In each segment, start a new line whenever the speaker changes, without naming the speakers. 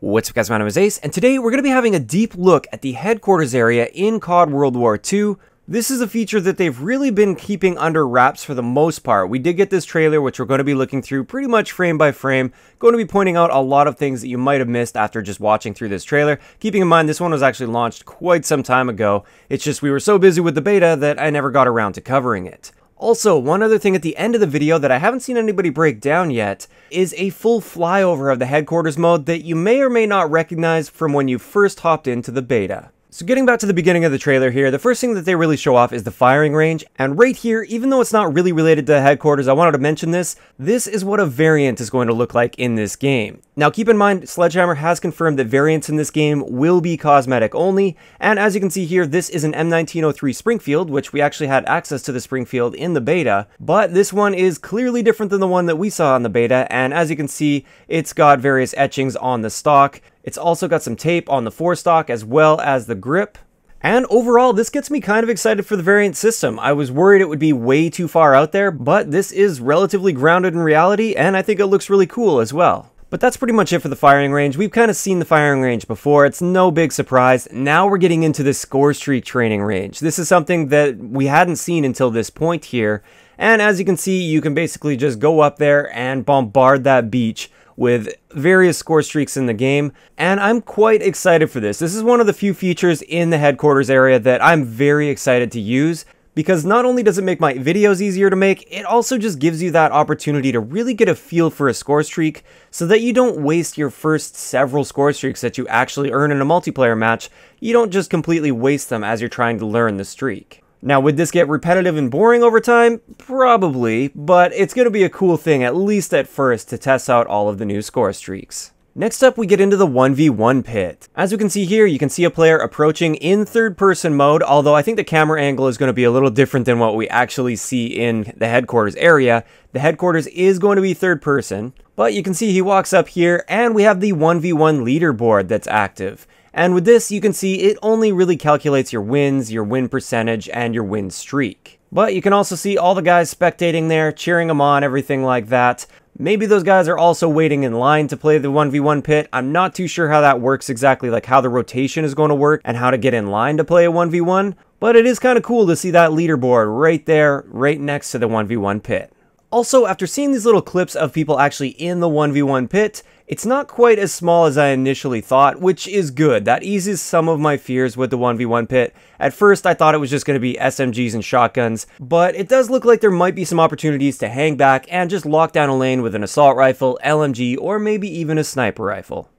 What's up guys, my name is Ace, and today we're going to be having a deep look at the headquarters area in CoD World War II. This is a feature that they've really been keeping under wraps for the most part. We did get this trailer, which we're going to be looking through pretty much frame by frame, going to be pointing out a lot of things that you might have missed after just watching through this trailer. Keeping in mind, this one was actually launched quite some time ago. It's just we were so busy with the beta that I never got around to covering it. Also, one other thing at the end of the video that I haven't seen anybody break down yet is a full flyover of the headquarters mode that you may or may not recognize from when you first hopped into the beta. So getting back to the beginning of the trailer here, the first thing that they really show off is the firing range, and right here, even though it's not really related to the headquarters, I wanted to mention this. This is what a variant is going to look like in this game. Now keep in mind, Sledgehammer has confirmed that variants in this game will be cosmetic only, and as you can see here, this is an M1903 Springfield, which we actually had access to the Springfield in the beta, but this one is clearly different than the one that we saw in the beta, and as you can see, it's got various etchings on the stock. It's also got some tape on the forestock as well as the grip. And overall, this gets me kind of excited for the variant system. I was worried it would be way too far out there, but this is relatively grounded in reality, and I think it looks really cool as well. But that's pretty much it for the firing range. We've kind of seen the firing range before. It's no big surprise. Now we're getting into the Scorestreak training range. This is something that we hadn't seen until this point here. And as you can see, you can basically just go up there and bombard that beach with various score streaks in the game, and I'm quite excited for this. This is one of the few features in the headquarters area that I'm very excited to use, because not only does it make my videos easier to make, it also just gives you that opportunity to really get a feel for a score streak so that you don't waste your first several score streaks that you actually earn in a multiplayer match. You don't just completely waste them as you're trying to learn the streak. Now, would this get repetitive and boring over time? Probably, but it's going to be a cool thing, at least at first, to test out all of the new score streaks. Next up, we get into the 1v1 pit. As we can see here, you can see a player approaching in third-person mode, although I think the camera angle is going to be a little different than what we actually see in the headquarters area. The headquarters is going to be third-person, but you can see he walks up here, and we have the 1v1 leaderboard that's active. And with this, you can see it only really calculates your wins, your win percentage, and your win streak. But you can also see all the guys spectating there, cheering them on, everything like that. Maybe those guys are also waiting in line to play the 1v1 pit. I'm not too sure how that works exactly, like how the rotation is going to work and how to get in line to play a 1v1. But it is kind of cool to see that leaderboard right there, right next to the 1v1 pit. Also, after seeing these little clips of people actually in the 1v1 pit, it's not quite as small as I initially thought, which is good. That eases some of my fears with the 1v1 pit. At first, I thought it was just going to be SMGs and shotguns, but it does look like there might be some opportunities to hang back and just lock down a lane with an assault rifle, LMG, or maybe even a sniper rifle.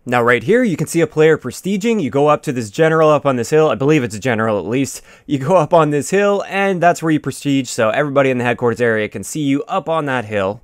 Now right here, you can see a player prestiging. You go up to this general up on this hill. I believe it's a general at least. You go up on this hill, and that's where you prestige, so everybody in the headquarters area can see you up on that hill.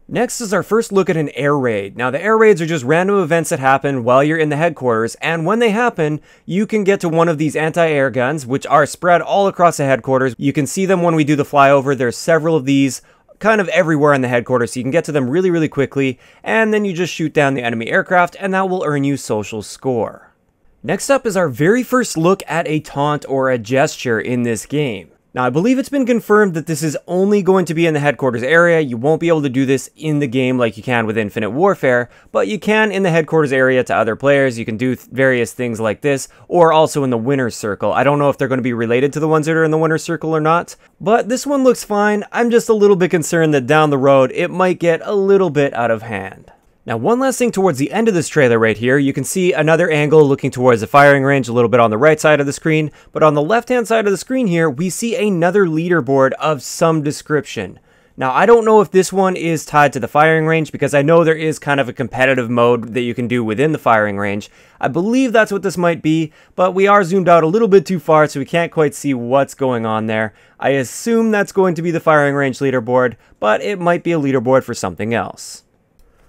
Next is our first look at an air raid. Now the air raids are just random events that happen while you're in the headquarters, and when they happen, you can get to one of these anti-air guns, which are spread all across the headquarters. You can see them when we do the flyover. There's several of these kind of everywhere in the headquarters, so you can get to them really, really quickly, and then you just shoot down the enemy aircraft, and that will earn you social score. Next up is our very first look at a taunt or a gesture in this game. Now, I believe it's been confirmed that this is only going to be in the headquarters area. You won't be able to do this in the game like you can with Infinite Warfare, but you can in the headquarters area to other players. You can do various things like this, or also in the winner's circle. I don't know if they're going to be related to the ones that are in the winner's circle or not, but this one looks fine. I'm just a little bit concerned that down the road, it might get a little bit out of hand. Now, one last thing towards the end of this trailer right here, you can see another angle looking towards the firing range a little bit on the right side of the screen, but on the left-hand side of the screen here, we see another leaderboard of some description. Now, I don't know if this one is tied to the firing range, because I know there is kind of a competitive mode that you can do within the firing range. I believe that's what this might be, but we are zoomed out a little bit too far, so we can't quite see what's going on there. I assume that's going to be the firing range leaderboard, but it might be a leaderboard for something else.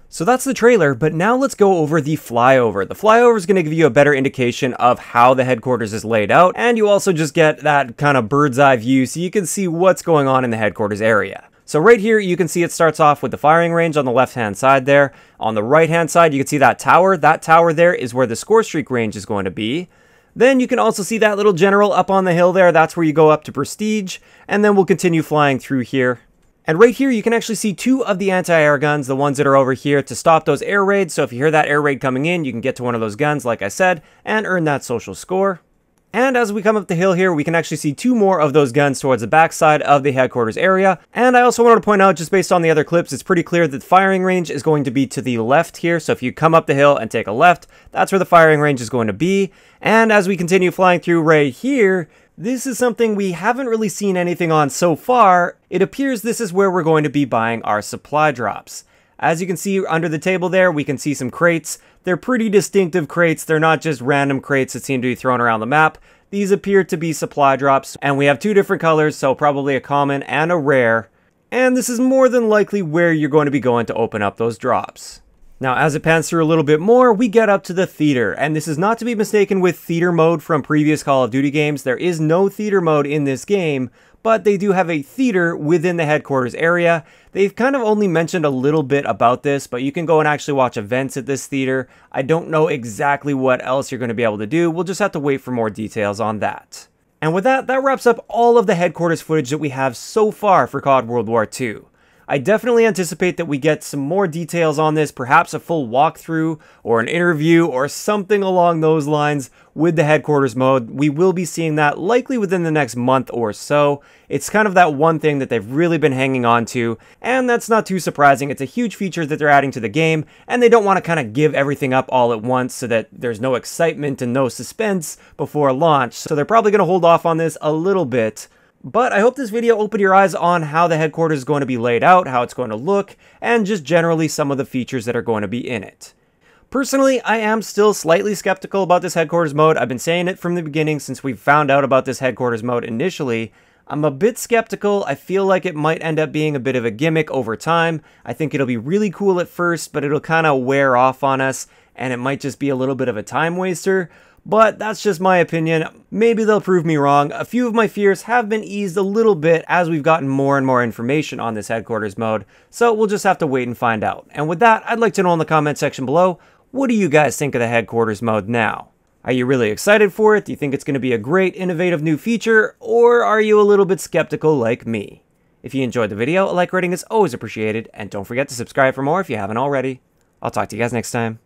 So that's the trailer, but now let's go over the flyover. The flyover is going to give you a better indication of how the headquarters is laid out, and you also just get that kind of bird's eye view so you can see what's going on in the headquarters area. So right here, you can see it starts off with the firing range on the left-hand side there. On the right-hand side, you can see that tower. That tower there is where the score streak range is going to be. Then you can also see that little general up on the hill there. That's where you go up to prestige, and then we'll continue flying through here. And right here, you can actually see 2 of the anti-air guns, the ones that are over here to stop those air raids. So if you hear that air raid coming in, you can get to one of those guns, like I said, and earn that social score. And as we come up the hill here, we can actually see 2 more of those guns towards the backside of the headquarters area. And I also wanted to point out, just based on the other clips, it's pretty clear that the firing range is going to be to the left here. So if you come up the hill and take a left, that's where the firing range is going to be. And as we continue flying through right here, this is something we haven't really seen anything on so far. It appears this is where we're going to be buying our supply drops. As you can see under the table there, we can see some crates. They're pretty distinctive crates. They're not just random crates that seem to be thrown around the map. These appear to be supply drops, and we have 2 different colors, so probably a common and a rare. And this is more than likely where you're going to be going to open up those drops. Now, as it pans through a little bit more, we get up to the theater, and this is not to be mistaken with theater mode from previous Call of Duty games. There is no theater mode in this game, but they do have a theater within the headquarters area. They've kind of only mentioned a little bit about this, but you can go and actually watch events at this theater. I don't know exactly what else you're going to be able to do. We'll just have to wait for more details on that. And with that, that wraps up all of the headquarters footage that we have so far for CoD World War II. I definitely anticipate that we get some more details on this, perhaps a full walkthrough or an interview or something along those lines with the headquarters mode. We will be seeing that likely within the next month or so. It's kind of that one thing that they've really been hanging on to, and that's not too surprising. It's a huge feature that they're adding to the game, and they don't want to kind of give everything up all at once so that there's no excitement and no suspense before launch. So they're probably going to hold off on this a little bit. But I hope this video opened your eyes on how the headquarters is going to be laid out, how it's going to look, and just generally some of the features that are going to be in it. Personally, I am still slightly skeptical about this headquarters mode. I've been saying it from the beginning since we found out about this headquarters mode initially. I'm a bit skeptical. I feel like it might end up being a bit of a gimmick over time. I think it'll be really cool at first, but it'll kind of wear off on us, and it might just be a little bit of a time waster. But that's just my opinion. Maybe they'll prove me wrong. A few of my fears have been eased a little bit as we've gotten more and more information on this headquarters mode, so we'll just have to wait and find out. And with that, I'd like to know in the comment section below, what do you guys think of the headquarters mode now? Are you really excited for it? Do you think it's going to be a great, innovative new feature? Or are you a little bit skeptical like me? If you enjoyed the video, a like rating is always appreciated, and don't forget to subscribe for more if you haven't already. I'll talk to you guys next time.